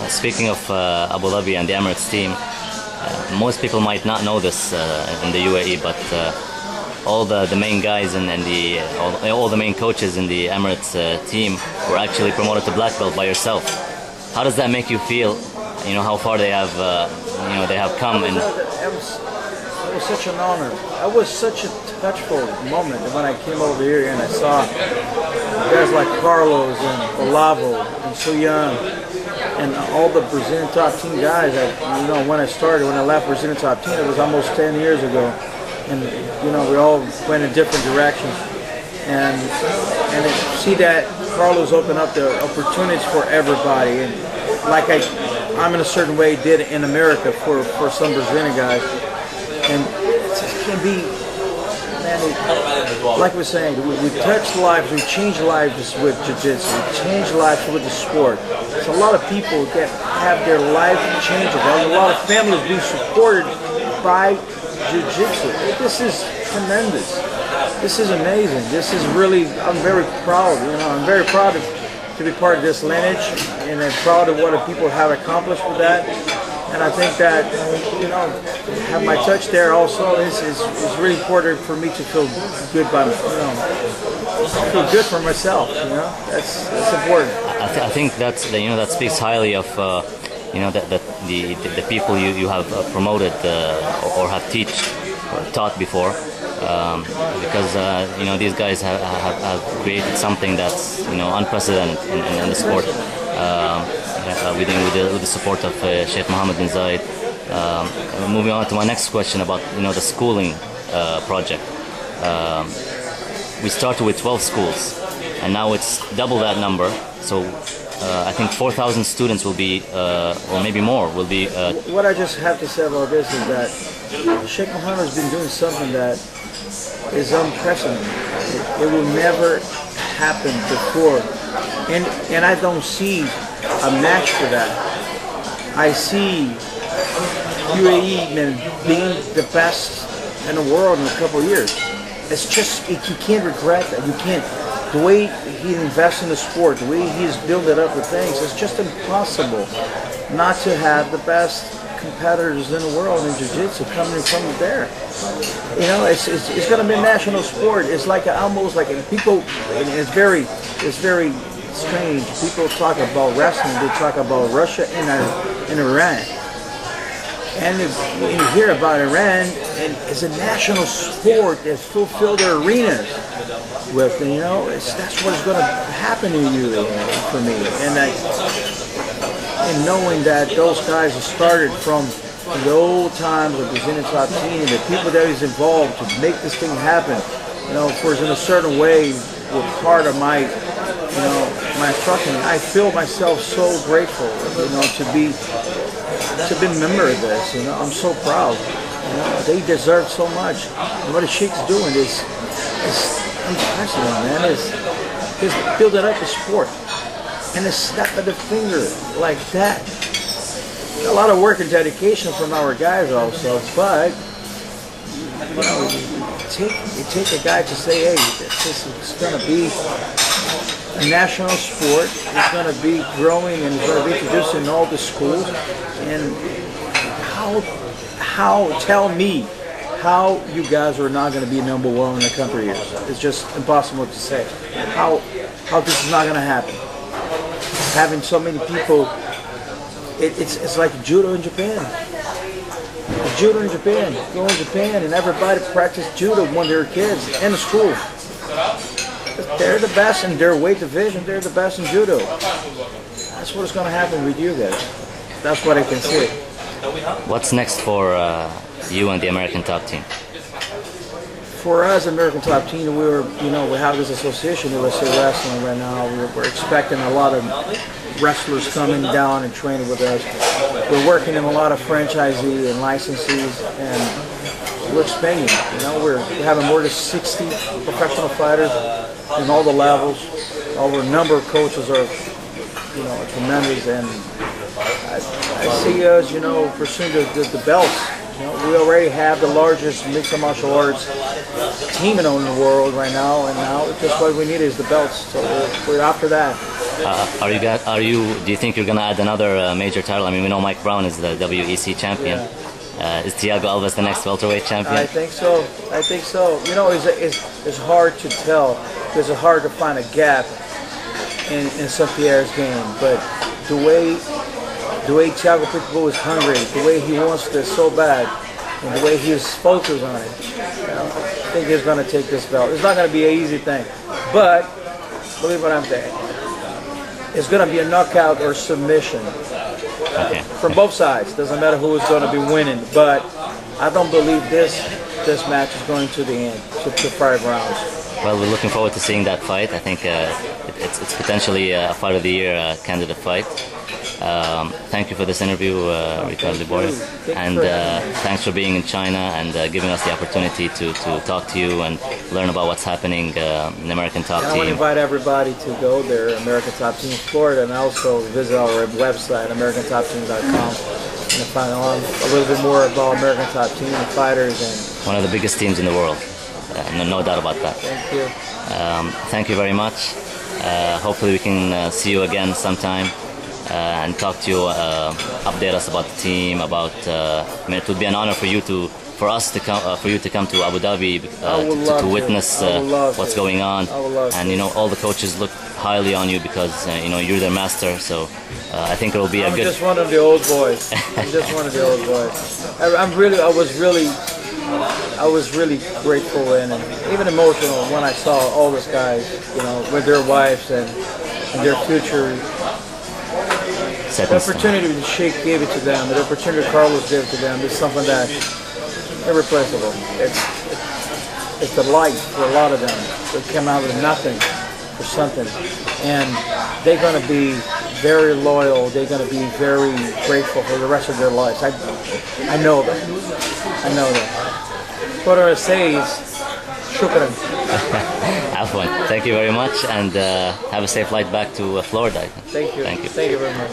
Speaking of Abu Dhabi and the Emirates team, most people might not know this in the UAE, but all the main guys and all the main coaches in the Emirates team were actually promoted to black belt by yourself. How does that make you feel? You know how far they have, they have come. And it was such an honor. It was such a touchful moment when I came over here and I saw guys like Carlos and Olavo and So Young and all the Brazilian top team guys. When I left Brazilian top team, it was almost 10 years ago, and we all went in different directions. And to see that Carlos open up the opportunities for everybody, and like I'm in a certain way did in America for some Brazilian guys. And it can be, man, like we're saying, we touch lives, we change lives with Jiu-Jitsu, we change lives with the sport. So a lot of people that have their lives changed. A lot of families being supported by Jiu-Jitsu. This is tremendous. This is amazing. This is really, I'm very proud. I'm very proud to be part of this lineage, and I'm proud of what the people have accomplished with that. And I think that, have my touch there also is really important for me to feel good feel good for myself. That's important. I think that speaks highly of the people you have promoted or have taught before, because these guys have created something that's unprecedented in the sport. With the support of Sheikh Mohammed bin Zayed. Moving on to my next question about the schooling project. We started with 12 schools, and now it's double that number. So I think 4,000 students will be, or maybe more, will be. What I just have to say about this is that Sheikh Mohammed has been doing something that is unprecedented. It will never happen before, and I don't see a match for that. I see UAE being the best in the world in a couple of years. It's just, you can't regret that. You can't. The way he invests in the sport, the way he's built it up with things, it's just impossible not to have the best competitors in the world in Jiu-Jitsu coming from there. It's going to be a national sport. It's like almost like people. It's very strange. People talk about wrestling. They talk about Russia and Iran. And when you hear about Iran, and it's a national sport that fulfill their arenas with, that's what's going to happen to you for me. And knowing that those guys have started from the old times of Brazilian top team, and the people that is involved to make this thing happen, of course, in a certain way, were part of my instruction. I feel myself so grateful, to be a member of this. I'm so proud. They deserve so much. And what the Sheik's doing is unprecedented, man. It's building up the sport. And it's snap of the finger like that. A lot of work and dedication from our guys also, but it take a guy to say, hey, this is going to be a national sport. It's going to be growing, and it's going to be introduced in all the schools. And tell me how you guys are not going to be number one in a couple of years. It's just impossible to say. How this is not going to happen. Having so many people, it's like judo in Japan. Judo in Japan. Go in Japan and everybody practice judo when they're kids in the school. They're the best in their weight division. They're the best in judo. That's what's going to happen with you guys. That's what I can say. What's next for you and the American top team? For us, American top team, we have this association, USA Wrestling, right now. We're expecting a lot of wrestlers coming down and training with us. We're working in a lot of franchisee and licensees, and we're expanding. We're having more than 60 professional fighters in all the levels. Our number of coaches are, tremendous, and I see us, pursuing the belts. We already have the largest mixed martial arts team in the world right now, and now just what we need is the belts. So we're after that. Do you think you're gonna add another major title? I mean, we know Mike Brown is the WEC champion. Is Thiago Alves the next welterweight champion? I think so. I think so. You know, it's hard to tell because it's hard to find a gap in St. Pierre's game. But the way Thiago Pitbull is hungry, the way he wants this so bad, and the way he is focused on it, I think he's going to take this belt. It's not going to be an easy thing, but believe what I'm saying, it's going to be a knockout or submission. Okay. From both sides. Doesn't matter who is going to be winning, but I don't believe this match is going to the end, to 5 rounds. Well, we're looking forward to seeing that fight. I think it's potentially a fight of the year candidate fight. Thank you for this interview, Ricardo Liborio, and thanks for being in China and giving us the opportunity to talk to you and learn about what's happening in the American Top Team. I want to invite everybody to go there, American Top Team Florida, and also visit our website, AmericanTopTeam.com, and find out a little bit more about American Top Team and fighters. And one of the biggest teams in the world, no doubt about that. Thank you. Thank you very much. Hopefully we can see you again sometime. And talk to you, update us about the team. I mean, it would be an honor for you to come to Abu Dhabi to witness what's going on. And you know, all the coaches look highly on you because you know, you're their master. So I think it will be a good. I'm just one of the old boys. I'm just one of the old boys. I was really grateful and even emotional when I saw all those guys, you know, with their wives and their future. The opportunity that Sheikh gave it to them, the opportunity Carlos gave to them, is something that's irreplaceable. It's the life for a lot of them. They come out of nothing for something, and they're going to be very loyal. They're going to be very grateful for the rest of their lives. I know that. I know that. What I say is, shukran. Afwan, thank you very much, and have a safe flight back to Florida. Thank you. Thank you. Thank you very much.